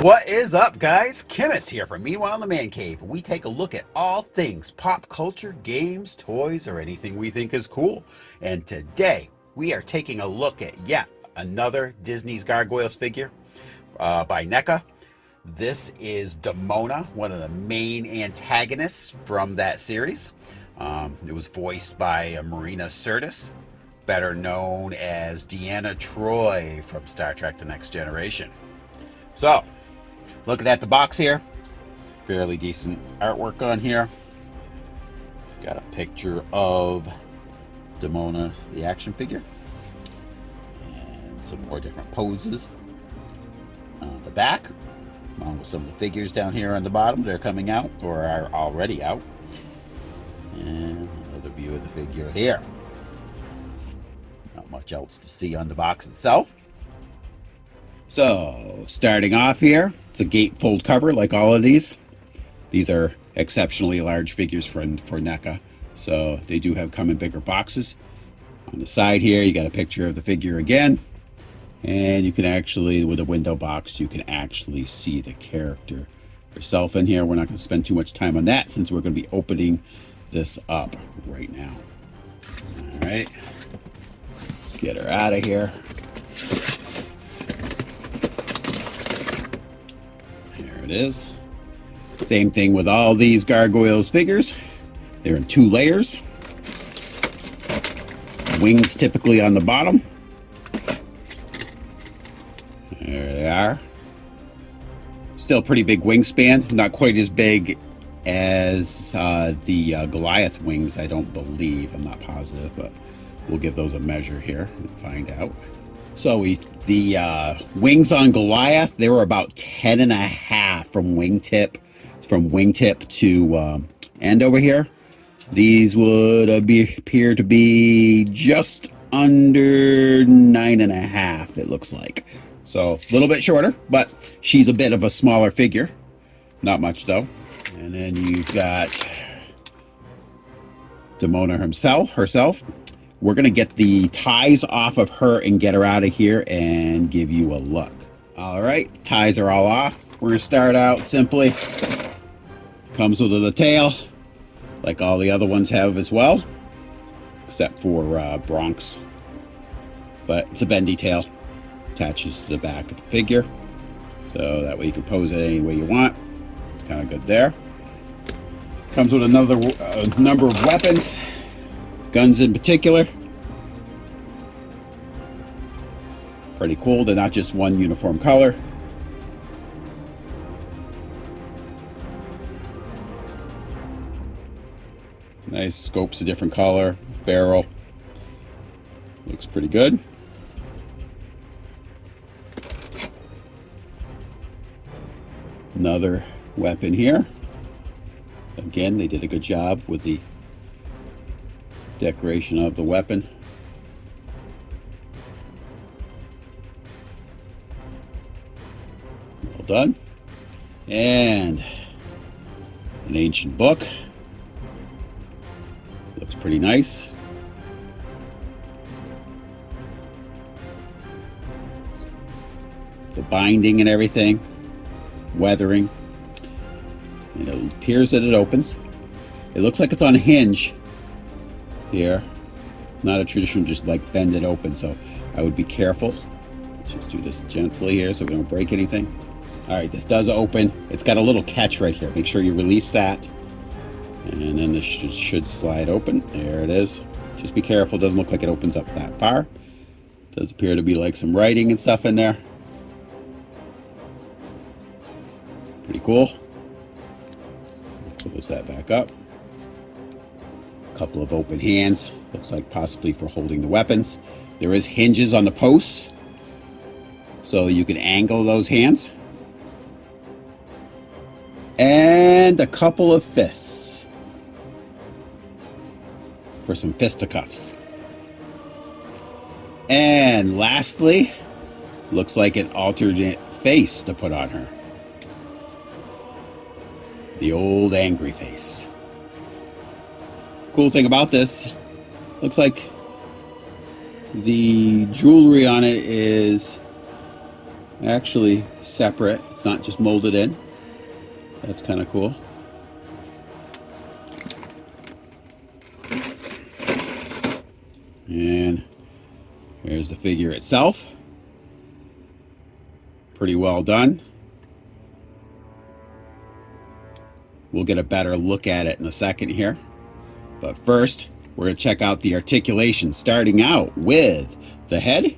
What is up, guys? Chemist here from Meanwhile in the Man Cave. We take a look at all things pop culture, games, toys, or anything we think is cool. And today, we are taking a look at yet another Disney's Gargoyles figure by Neca. This is Demona, one of the main antagonists from that series. It was voiced by Marina Sirtis, better known as Deanna Troi from Star Trek The Next Generation. So, looking at the box here, fairly decent artwork on here. Got a picture of Demona, the action figure, and some more different poses on the back, along with some of the figures down here on the bottom. They're coming out or are already out. And another view of the figure here. Not much else to see on the box itself. So, starting off here, it's a gatefold cover like all of these. These are exceptionally large figures for NECA, so they do come in bigger boxes. On the side here, you got a picture of the figure again, and you can actually, with a window box, you can actually see the character herself in here. We're not going to spend too much time on that since we're going to be opening this up right now. All right, let's get her out of here. Is same thing with all these Gargoyles figures. They're in 2 layers. Wings typically on the bottom. There they are. Still pretty big wingspan, not quite as big as the Goliath wings, I don't believe. I'm not positive, but we'll give those a measure here and find out. So the wings on Goliath, they were about 10.5 from wingtip to end over here. These would appear to be just under 9.5, it looks like. So a little bit shorter, but she's a bit of a smaller figure. Not much though. And then you've got Demona herself. We're going to get the ties off of her and get her out of here and give you a look. All right, ties are all off. We're going to start out simply. Comes with a tail, like all the other ones have as well, except for Bronx. But it's a bendy tail. Attaches to the back of the figure. So that way you can pose it any way you want. It's kind of good there. Comes with another number of weapons. Guns in particular. Pretty cool. They're not just one uniform color. Nice scopes, a different color. Barrel. Looks pretty good. Another weapon here. Again, they did a good job with the decoration of the weapon. Well done. And an ancient book. Looks pretty nice. The binding and everything, weathering. And it appears that it opens. It looks like it's on a hinge here, not a traditional just like bend it open, so I would be careful. Let's just do this gently here so we don't break anything. All right, this does open. It's got a little catch right here. Make sure you release that, and then this should slide open. There it is. Just be careful. It doesn't look like it opens up that far. It does appear to be like some writing and stuff in there. Pretty cool. Close that back up. Couple of open hands, looks like possibly for holding the weapons. There is hinges on the posts, so you can angle those hands. And a couple of fists for some fisticuffs. And lastly, looks like an alternate face to put on her. The old angry face. Cool thing about this, looks like the jewelry on it is actually separate. It's not just molded in. That's kind of cool. And here's the figure itself. Pretty well done. We'll get a better look at it in a second here. But first, we're going to check out the articulation, starting out with the head.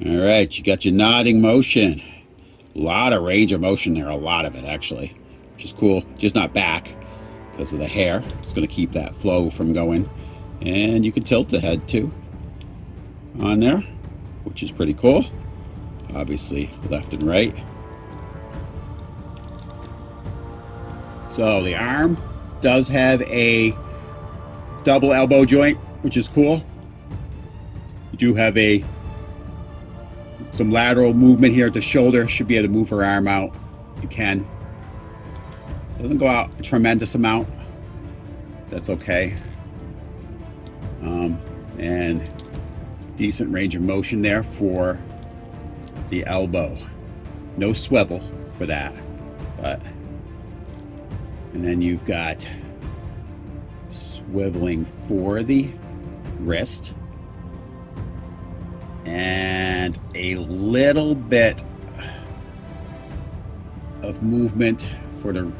All right, you got your nodding motion. A lot of range of motion there, a lot of it actually, which is cool. Just not back because of the hair. It's going to keep that flow from going. And you can tilt the head too on there, which is pretty cool. Obviously left and right. So the arm does have a double elbow joint, which is cool. You do have some lateral movement here at the shoulder. Should be able to move her arm out. You can. Doesn't go out a tremendous amount. That's okay. And decent range of motion there for the elbow. No swivel for that, but. And then you've got swiveling for the wrist and a little bit of movement for the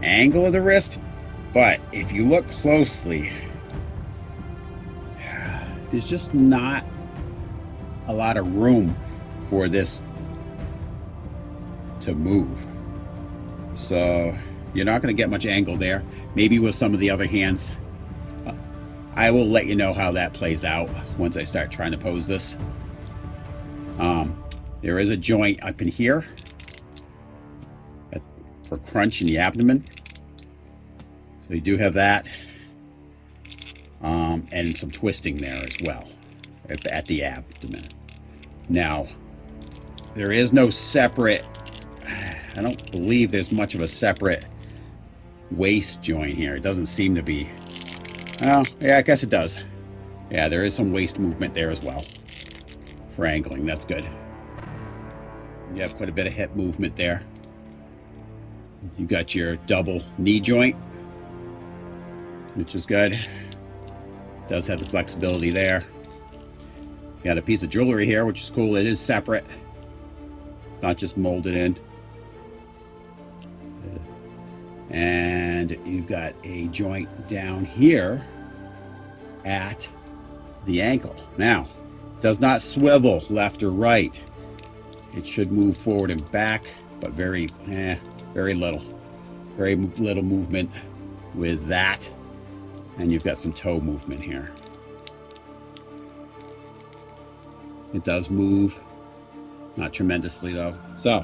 angle of the wrist. But if you look closely, there's just not a lot of room for this to move. So you're not going to get much angle there. Maybe with some of the other hands. I will let you know how that plays out once I start trying to pose this. There is a joint up in here for crunch in the abdomen. So you do have that. And some twisting there as well at the abdomen. Now, there is no separate, I don't believe there's much of a separate waist joint here. It doesn't seem to be. Oh, yeah, I guess it does. Yeah, there is some waist movement there as well for angling. That's good. You have quite a bit of hip movement there. You got your double knee joint, which is good. Does have the flexibility there. You got a piece of jewelry here, which is cool. It is separate. It's not just molded in. And you've got a joint down here at the ankle. Now, it does not swivel left or right. It should move forward and back, but very little. Very little movement with that. And you've got some toe movement here. It does move, not tremendously though. So,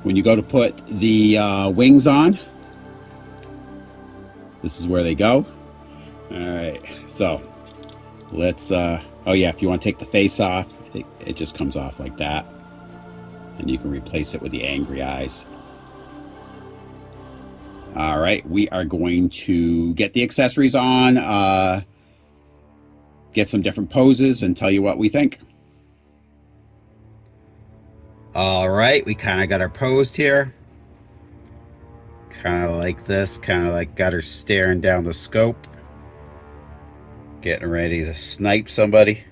when you go to put the wings on, this is where they go. All right, so let's, oh yeah, if you want to take the face off, I think it just comes off like that. And you can replace it with the angry eyes. All right, we are going to get the accessories on, get some different poses, and tell you what we think. All right, we kind of got her posed here. Kind of like this, kind of like got her staring down the scope. Getting ready to snipe somebody.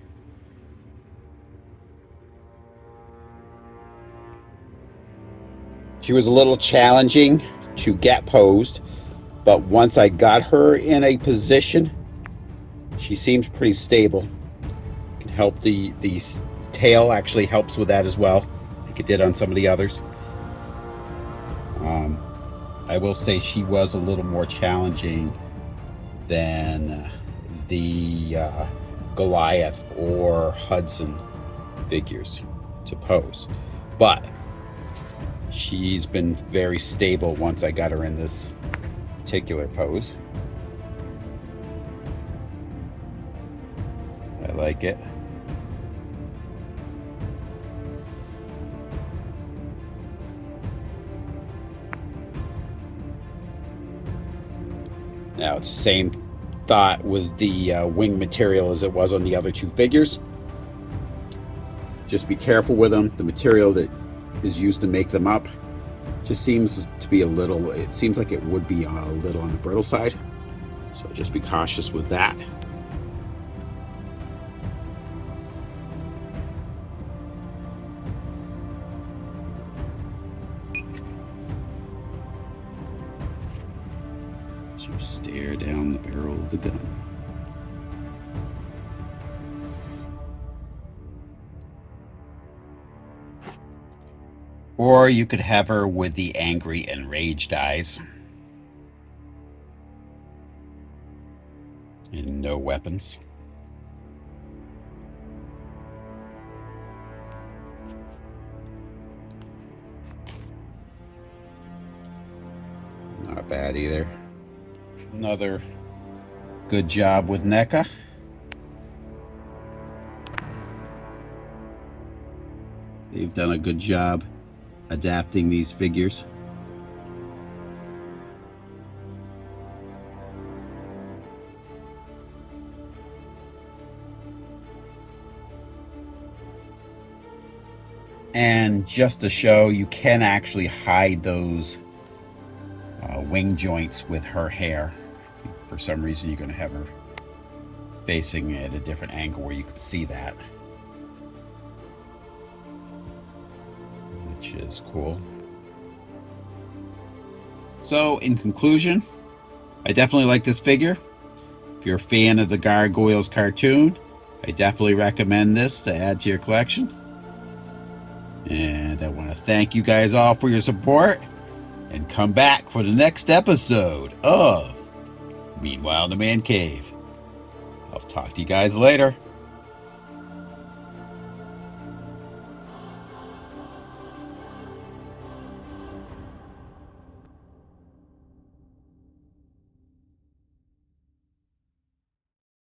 She was a little challenging to get posed, but once I got her in a position, she seems pretty stable. Can help the tail actually helps with that as well, like it did on some of the others. I will say she was a little more challenging than the Goliath or Hudson figures to pose, but she's been very stable once I got her in this particular pose. I like it. Now it's the same thought with the wing material as it was on the other two figures. Just be careful with them. The material that is used to make them up just seems to be it seems like it would be a little on the brittle side. So just be cautious with that. As you stare down the barrel of the gun. Or you could have her with the angry, enraged eyes. And no weapons. Not bad either. Another good job with Neca. They've done a good job adapting these figures. And just to show, you can actually hide those wing joints with her hair. For some reason, you're going to have her facing at a different angle where you can see that, which is cool. So, in conclusion, I definitely like this figure. If you're a fan of the Gargoyles cartoon, I definitely recommend this to add to your collection. And I want to thank you guys all for your support, and come back for the next episode of Meanwhile in the Man Cave. I'll talk to you guys later.